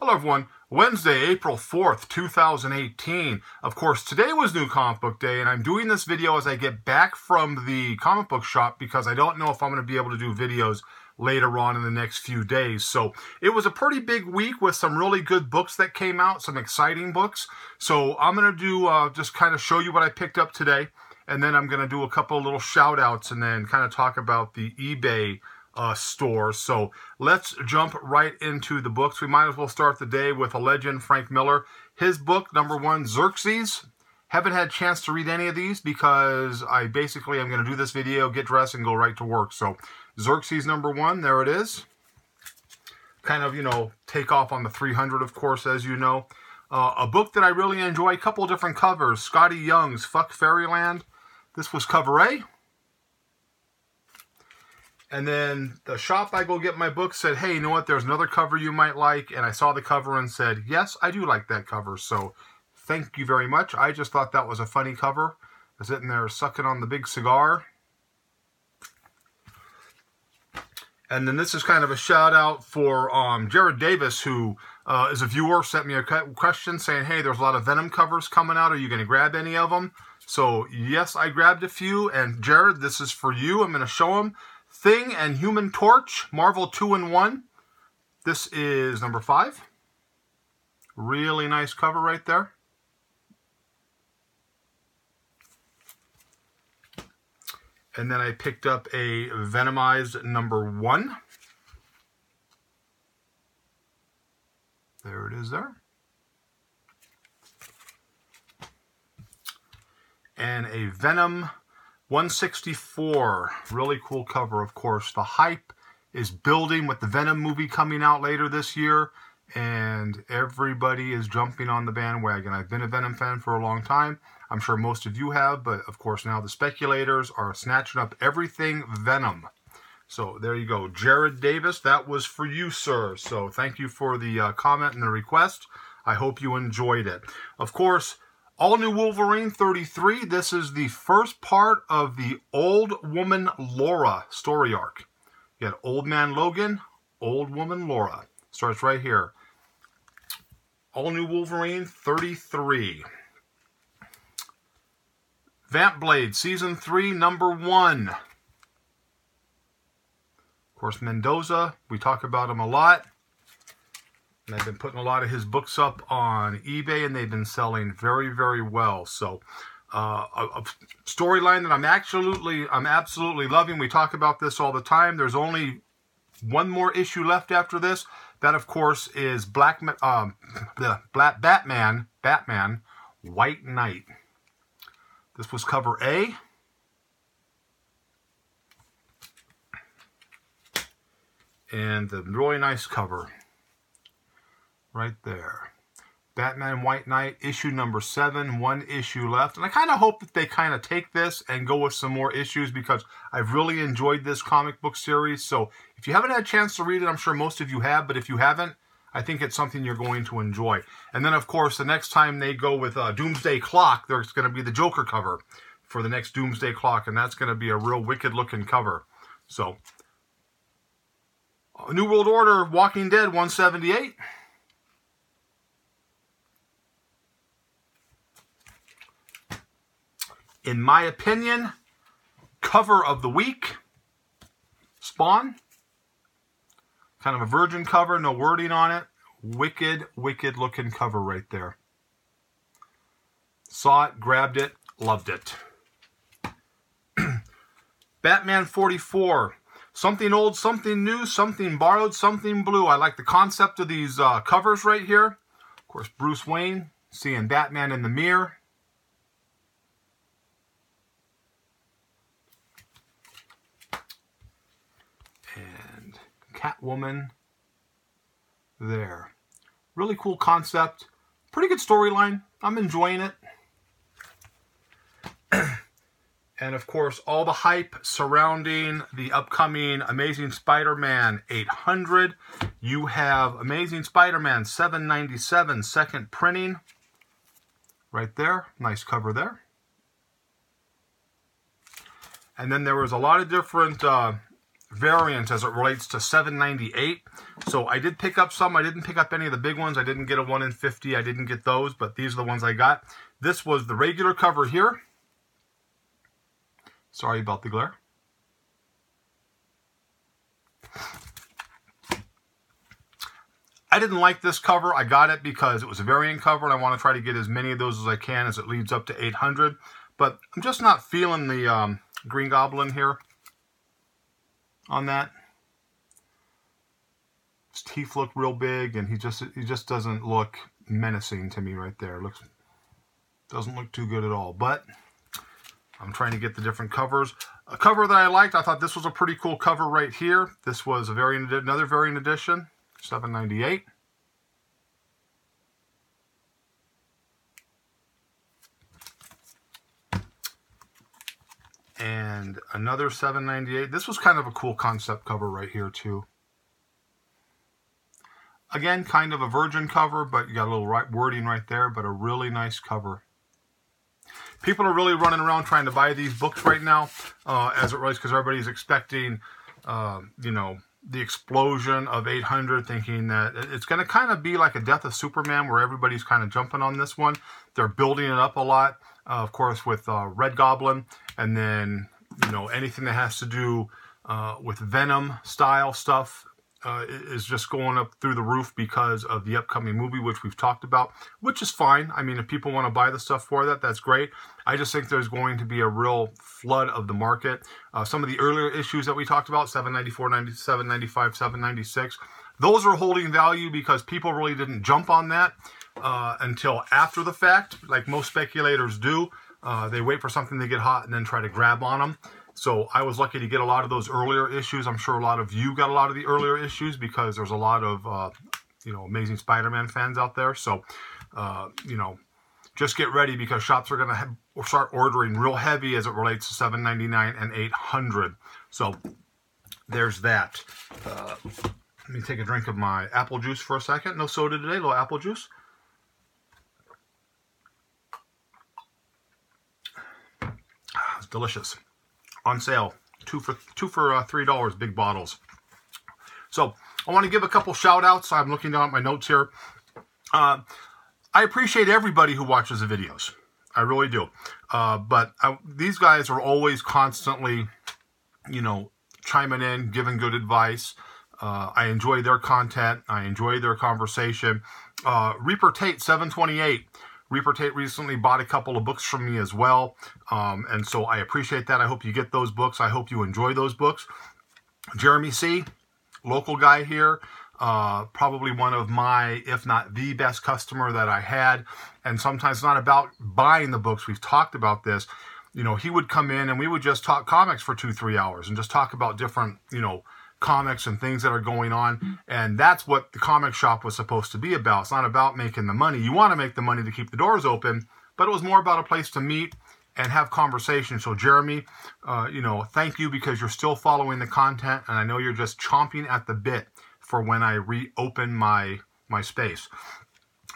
Hello everyone, Wednesday, April 4th, 2018. Of course, today was New Comic Book Day, and I'm doing this video as I get back from the comic book shop because I don't know if I'm going to be able to do videos later on in the next few days. So it was a pretty big week with some really good books that came out, some exciting books. So I'm going to do just kind of show you what I picked up today, and then I'm going to do a couple of little shout outs and then kind of talk about the eBay store. So let's jump right into the books. We might as well start the day with a legend, Frank Miller. His book, #1, Xerxes. Haven't had a chance to read any of these because I basically am going to do this video, get dressed, and go right to work. So Xerxes #1, there it is. Kind of, you know, take off on the 300, of course, as you know. A book that I really enjoy, a couple of different covers. Scotty Young's Fuck Fairyland. This was cover A. And then the shop I go get my book said, hey, you know what, there's another cover you might like. And I saw the cover and said, yes, I do like that cover. So thank you very much. I just thought that was a funny cover. I was sitting there sucking on the big cigar. And then this is kind of a shout out for Jared Davis, who is a viewer, sent me a question saying, hey, there's a lot of Venom covers coming out. Are you going to grab any of them? So yes, I grabbed a few. And Jared, this is for you. I'm going to show them. Thing and Human Torch, Marvel 2-in-1. This is #5. Really nice cover right there. And then I picked up a Venomized #1. There it is there. And a Venom 164, really cool cover, of course. The hype is building with the Venom movie coming out later this year, and everybody is jumping on the bandwagon. I've been a Venom fan for a long time. I'm sure most of you have, but of course now the speculators are snatching up everything Venom. So there you go. Jared Davis, that was for you, sir. So thank you for the comment and the request. I hope you enjoyed it. Of course, All New Wolverine 33, this is the first part of the Old Woman Laura story arc. You got Old Man Logan, Old Woman Laura. Starts right here. All New Wolverine 33. Vamp Blade, Season 3, #1. Of course, Mendoza, we talk about him a lot. And I've been putting a lot of his books up on eBay, and they've been selling very, very well. So, a storyline that I'm absolutely loving. We talk about this all the time. There's only one more issue left after this. That, of course, is Batman, White Knight. This was cover A. And the really nice cover. Right there. Batman White Knight, issue #7, 1 issue left. And I kind of hope that they kind of take this and go with some more issues because I've really enjoyed this comic book series. So if you haven't had a chance to read it, I'm sure most of you have. But if you haven't, I think it's something you're going to enjoy. And then, of course, the next time they go with Doomsday Clock, there's going to be the Joker cover for the next Doomsday Clock. And that's going to be a real wicked-looking cover. So, New World Order, Walking Dead 178. In my opinion, cover of the week, Spawn. Kind of a virgin cover, no wording on it. Wicked, wicked looking cover right there. Saw it, grabbed it, loved it. Batman 44. Something old, something new, something borrowed, something blue. I like the concept of these covers right here. Of course, Bruce Wayne seeing Batman in the mirror. Catwoman there. Really cool concept. Pretty good storyline. I'm enjoying it. And of course, all the hype surrounding the upcoming Amazing Spider-Man 800. You have Amazing Spider-Man 797 second printing. Right there. Nice cover there. And then there was a lot of different variant as it relates to 798. So I did pick up some. I didn't pick up any of the big ones. I didn't get a 1 in 50. I didn't get those, but these are the ones I got. This was the regular cover here. Sorry about the glare. I didn't like this cover. I got it because it was a variant cover, and I want to try to get as many of those as I can as it leads up to 800. But I'm just not feeling the Green Goblin here on that. His teeth look real big, and he just doesn't look menacing to me right there. Doesn't look too good at all. But I'm trying to get the different covers. A cover that I liked, I thought this was a pretty cool cover right here. This was a another variant edition, $7.98. And another $7.98. This was kind of a cool concept cover right here too. Again, kind of a virgin cover, but you got a little wording right there, but a really nice cover. People are really running around trying to buy these books right now, as it relates, because everybody's expecting, you know, the explosion of 800, thinking that it's going to kind of be like a Death of Superman, where everybody's kind of jumping on this one. They're building it up a lot, of course, with Red Goblin, and then, you know, anything that has to do with Venom style stuff is just going up through the roof because of the upcoming movie, which we've talked about, which is fine. I mean, if people want to buy the stuff for that, that's great. I just think there's going to be a real flood of the market. Some of the earlier issues that we talked about, $7.94, $7.95, $7.96, those are holding value because people really didn't jump on that until after the fact, like most speculators do. They wait for something to get hot and then try to grab on them. So I was lucky to get a lot of those earlier issues. I'm sure a lot of you got a lot of the earlier issues because there's a lot of, you know, Amazing Spider-Man fans out there. So, you know, just get ready because shops are going to start ordering real heavy as it relates to $7.99 and $800. So there's that. Let me take a drink of my apple juice for a second. No soda today, a little apple juice. It's delicious. On sale, two for $3, big bottles. So I want to give a couple shout outs. I'm looking down at my notes here. I appreciate everybody who watches the videos. I really do. But these guys are always constantly, you know, chiming in, giving good advice. I enjoy their content. I enjoy their conversation. Reaper Tate 728. Reaper Tate recently bought a couple of books from me as well, and so I appreciate that. I hope you get those books. I hope you enjoy those books. Jeremy C., local guy here, probably one of my, if not the best customer that I had, and sometimes it's not about buying the books. We've talked about this. You know, he would come in and we would just talk comics for 2-3 hours and just talk about different, you know, comics and things that are going on, and that's what the comic shop was supposed to be about. It's not about making the money. You want to make the money to keep the doors open, but it was more about a place to meet and have conversation. So Jeremy, you know, thank you because you're still following the content, and I know you're just chomping at the bit for when I reopen my space.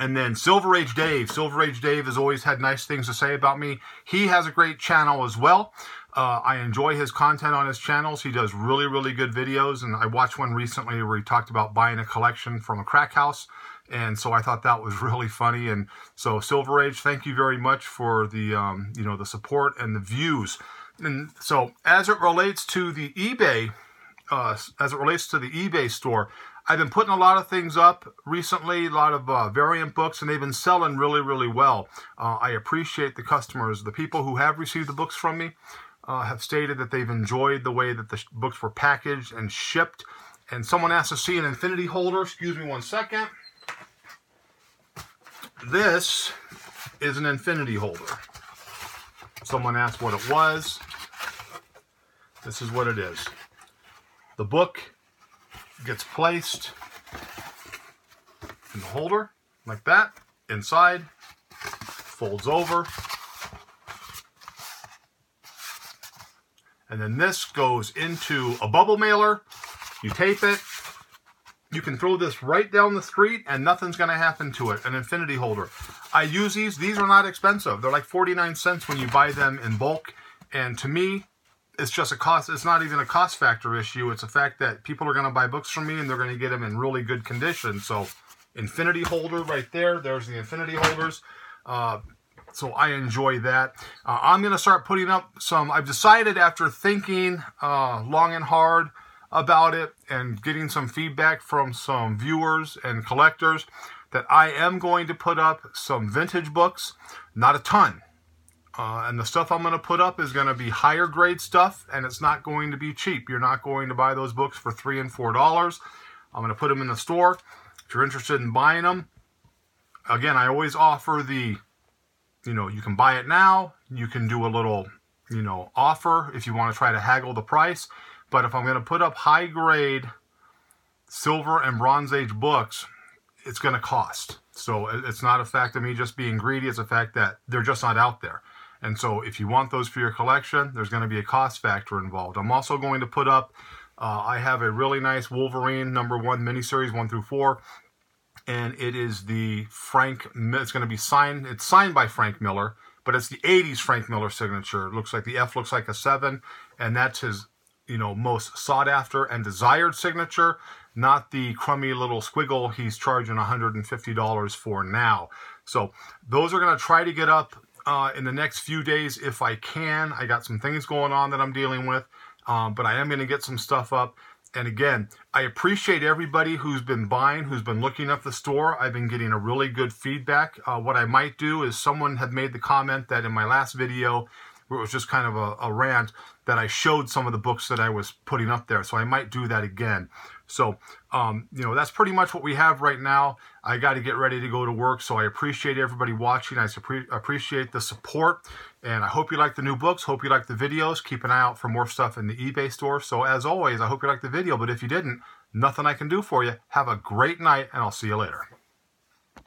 And then Silver Age Dave. Silver Age Dave has always had nice things to say about me. He has a great channel as well. I enjoy his content on his channels. He does really, really good videos. And I watched one recently where he talked about buying a collection from a crack house. And so I thought that was really funny. And so Silver Age, thank you very much for the, you know, the support and the views. And so as it relates to the eBay, store, I've been putting a lot of things up recently, a lot of variant books, and they've been selling really, really well. I appreciate the customers. The people who have received the books from me have stated that they've enjoyed the way that the books were packaged and shipped. And someone asked to see an infinity holder. Excuse me one second. This is an infinity holder. Someone asked what it was. This is what it is. The book gets placed in the holder like that, inside, folds over, and then this goes into a bubble mailer. You tape it. You can throw this right down the street and nothing's going to happen to it. An infinity holder. I use these. These are not expensive. They're like 49 cents when you buy them in bulk. And to me, it's just a cost. It's not even a cost factor issue. It's a fact that people are going to buy books from me and they're going to get them in really good condition. So infinity holder right there. There's the infinity holders. So I enjoy that. I'm going to start putting up some, I've decided after thinking long and hard about it and getting some feedback from some viewers and collectors, that I am going to put up some vintage books, not a ton. And the stuff I'm going to put up is going to be higher grade stuff, and it's not going to be cheap. You're not going to buy those books for $3 and $4. I'm going to put them in the store. If you're interested in buying them, again, I always offer the, you can buy it now. You can do a little, offer if you want to try to haggle the price. But if I'm going to put up high grade silver and Bronze Age books, it's going to cost. So it's not a fact of me just being greedy. It's a fact that they're just not out there. And so if you want those for your collection, there's going to be a cost factor involved. I'm also going to put up, I have a really nice Wolverine #1 miniseries 1 through 4. And it is the it's going to be signed, it's signed by Frank Miller, but it's the 80s Frank Miller signature. It looks like the F looks like a 7, and that's his, most sought after and desired signature, not the crummy little squiggle he's charging $150 for now. So those are going to try to get up in the next few days if I can. I got some things going on that I'm dealing with, but I am going to get some stuff up. And again, I appreciate everybody who's been buying, who's been looking at the store. I've been getting a really good feedback. What I might do is, someone had made the comment that in my last video, where it was just kind of a rant, that I showed some of the books that I was putting up there. So I might do that again. So, that's pretty much what we have right now. I got to get ready to go to work. So I appreciate everybody watching. I appreciate the support. And I hope you like the new books. Hope you like the videos. Keep an eye out for more stuff in the eBay store. So as always, I hope you liked the video. But if you didn't, nothing I can do for you. Have a great night, and I'll see you later.